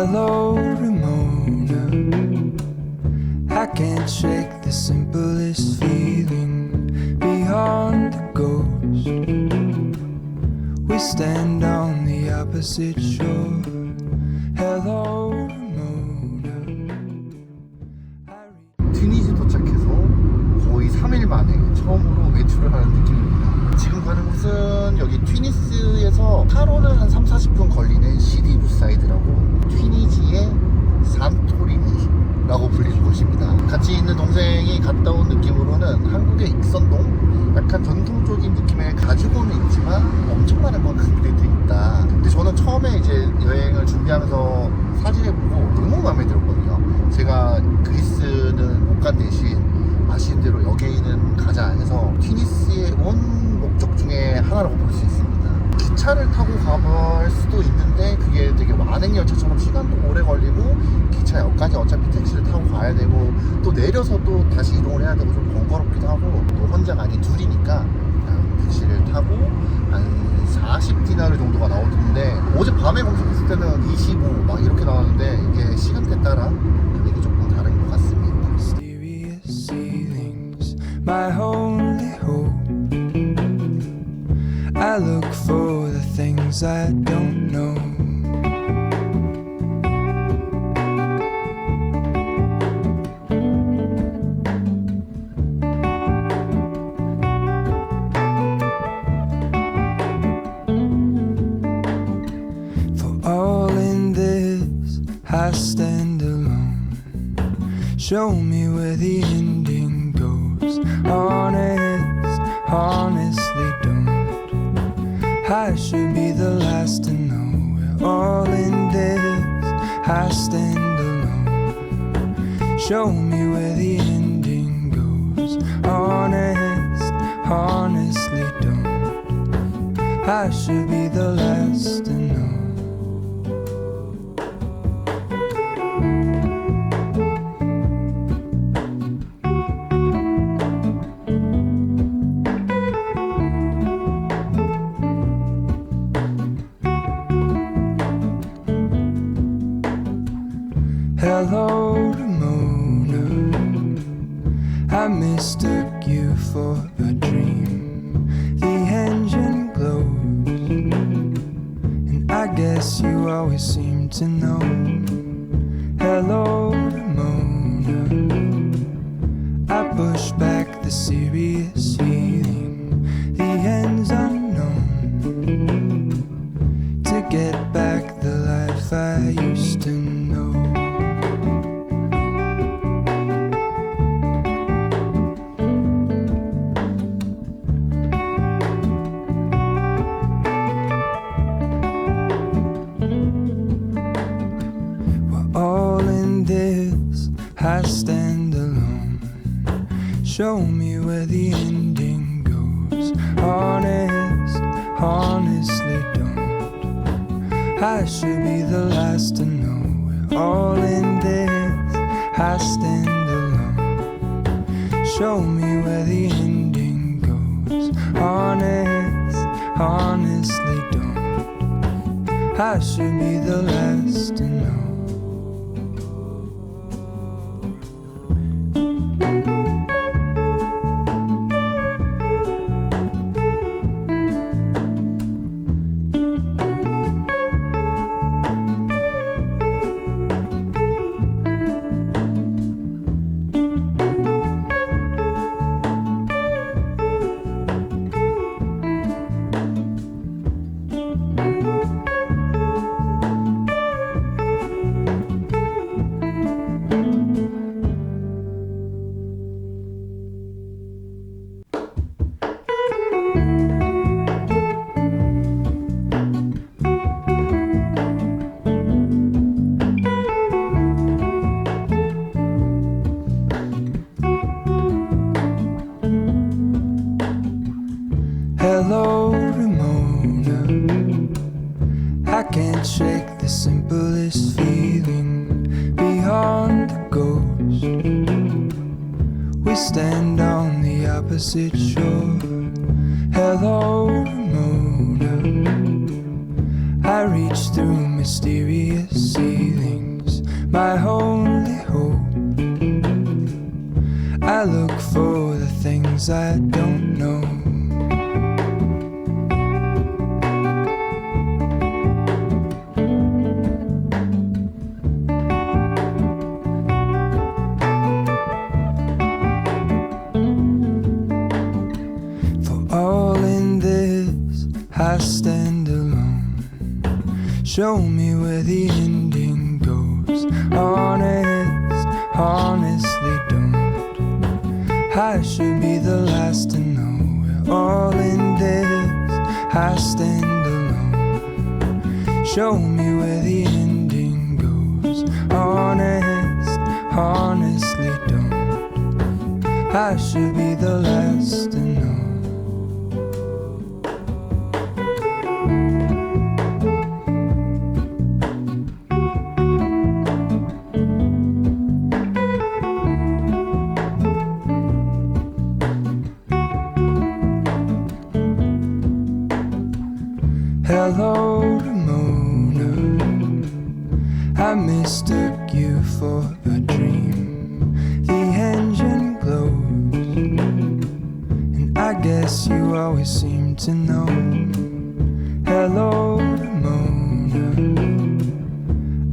Hello, Ramona. I can't shake the simplest feeling beyond the ghost. We stand on the opposite shore. Hello, Ramona. 튀니지 도착해서 거의 3일 만에 처음으로 외출을 하는 느낌입니다. 지금 가는 곳은 여기 튀니스에서 차로는 한 3-40분 걸리는 시디부사이드라고 튀니지의 산토리니라고 불리는 곳입니다. 같이 있는 동생이 갔다 온 느낌으로는 한국의 익선동 약간 전통적인 느낌의 가지고는 있지만 엄청 많은 건 그대도 있다. 근데 저는 처음에 이제 여행을 준비하면서 사진을 보고 너무 마음에 들었거든요. 제가 그리스는 못 간 대신 아시는 대로 여기는 가자 해서 튀니스에 온 목적 중에 하나라고 볼 수 있습니다. 기차를 타고 가볼 수도 있는데 그게 되게 완행열차처럼 시간도 오래 걸리고 기차역까지 어차피 택시를 타고 가야 되고 또 내려서 또 다시 이동을 해야 되고 좀 번거롭기도 하고 또 혼자가 아닌 둘이니까 그냥 택시를 타고 한 40디나르 정도가 나오던데 어젯밤에 검색했을 때는 25 막 이렇게 나왔는데 이게 시간대에 따라 금액이 조금 다른 것 같습니다. My only hope. I look for the things I don't know. For all in this, I stand alone. Show me where the ending goes. Honestly don't. I should be the last to know. We're all in this, I stand alone. Show me where the ending goes. Honestly don't. I should be the last to know. Hello, Ramona. I mistook you for a dream. The engine glows, and I guess you always seem to know. Hello, Ramona. I push back the serious feeling. The end's unknown. To get back the life I used to know. I stand alone. Show me where the ending goes. Honestly don't. I should be the last to know. We're all in this. I stand alone. Show me where the ending goes. Honestly don't. I should be the last to know. Hello, Ramona. I can't shake the simplest feeling beyond the ghost. We stand on the opposite shore. Hello, Ramona. I reach through mysterious ceilings, my only hope. I look for the things I don't know. For all in this, I stand alone. Show me where the ending goes. Honestly don't. I should be the last to know. We're all in this, I stand alone. Show me where the ending goes. Honestly don't. I should be the last to know. Hello, Ramona. I mistook you for a dream. The engine glows, and I guess you always seem to know. Hello, Ramona.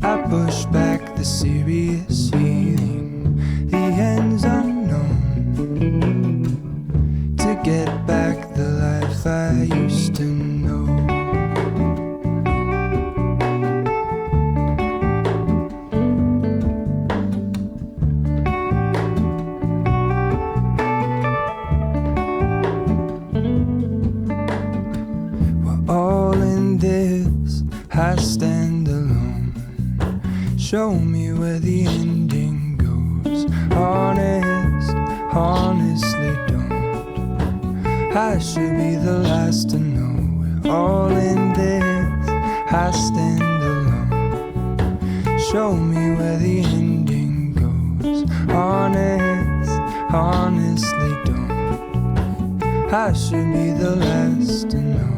I push back the serious feeling. The end's unknown. To get back the life I used to know. I stand alone. Show me where the ending goes. Honestly don't. I should be the last to know. We're all in this, I stand alone. Show me where the ending goes. Honestly don't. I should be the last to know.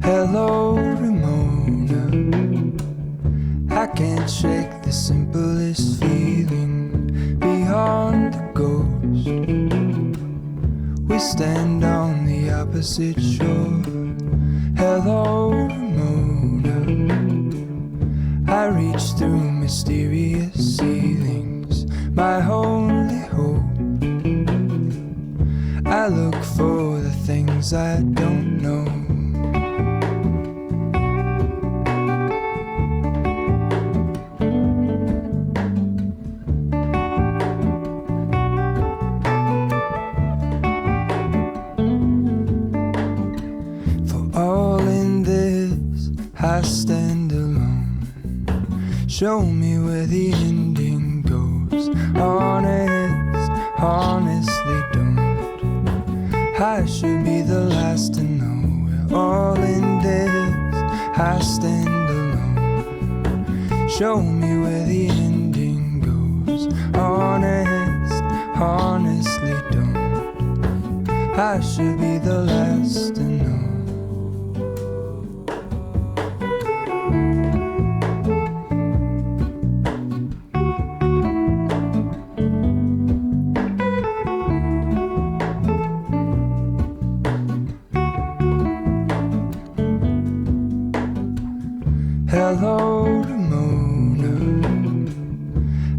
Hello, Ramona. I can't shake the simplest feeling beyond the ghost. We stand on the opposite shore. Hello, Ramona. I reach through mysterious ceilings, my only hope. I look for the things I don't know. I stand alone. Show me where the ending goes. Honestly don't. I should be the last to know. We're all in this, I stand alone. Show me where the ending goes. Honestly don't. I should be the last to know. Hello, Ramona.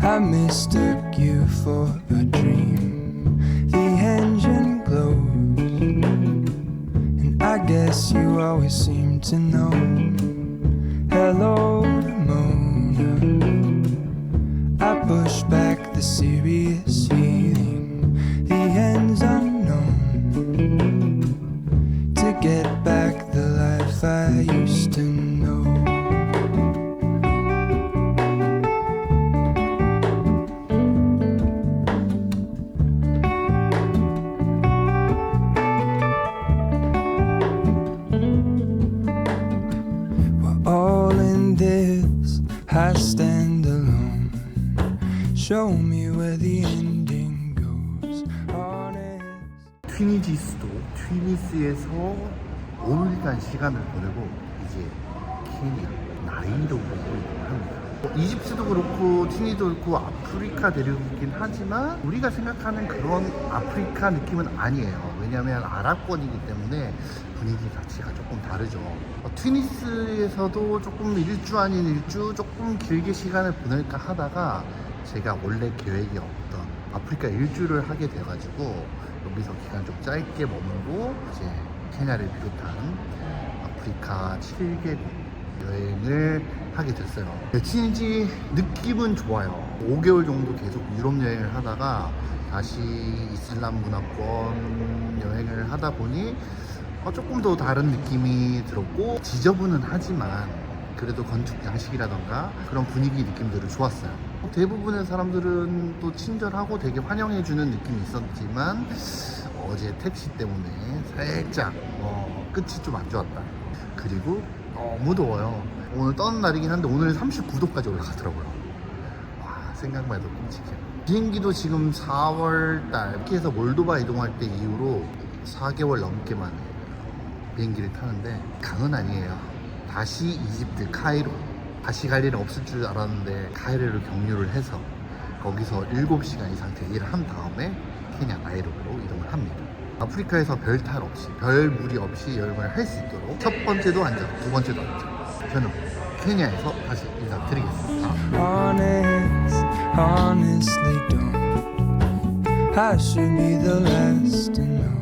I mistook you for a dream. The engine glows. guess you always seem to know. Hello, Mona. I push back the serious feeling. The end's unknown. To get back the life I used to know. I stand alone. Show me where the ending goes. 튀니지스도 튀니스에서 5일간 시간을 보내고 이제 케냐 나이로비로 합니다. 이집트도 그렇고 튀니도 그렇고 아프리카 대륙이긴 하지만 우리가 생각하는 그런 아프리카 느낌은 아니에요. 왜냐하면 아랍권이기 때문에 분위기 자체가 조금 다르죠. 튀니스에서도 조금 일주 아닌 일주 조금 길게 시간을 보낼까 하다가 제가 원래 계획이 없던 아프리카 일주를 하게 돼가지고 여기서 기간 좀 짧게 머물고 이제 케냐를 비롯한 아프리카 7개국 여행을 하게 됐어요. 튀니지 느낌은 좋아요. 5개월 정도 계속 유럽 여행을 하다가 다시 이슬람 문화권 여행을 하다 보니 조금 더 다른 느낌이 들었고 지저분은 하지만 그래도 건축 양식이라던가 그런 분위기 느낌들은 좋았어요. 대부분의 사람들은 또 친절하고 되게 환영해주는 느낌이 있었지만 어제 택시 때문에 살짝 끝이 좀 안 좋았다. 그리고 너무 더워요. 오늘 떠는 날이긴 한데 오늘 39도까지 올라가더라고요. 와, 생각만 해도 끔찍해요. 비행기도 지금 4월달 이렇게 해서 몰도바 이동할 때 이후로 4개월 넘게 만에 비행기를 타는데 강은 아니에요. 다시 이집트 카이로, 다시 갈 일은 없을 줄 알았는데 카이로를 경유를 해서 거기서 7시간 이상 대기를 한 다음에 케냐 나이로비로 이동을 합니다. 아프리카에서 별 탈 없이, 별 무리 없이 여행을 할 수 있도록 첫 번째도 안전, 두 번째도 안전. 저는 케냐에서 다시 인사드리겠습니다. Honestly don't. I should be the last to know.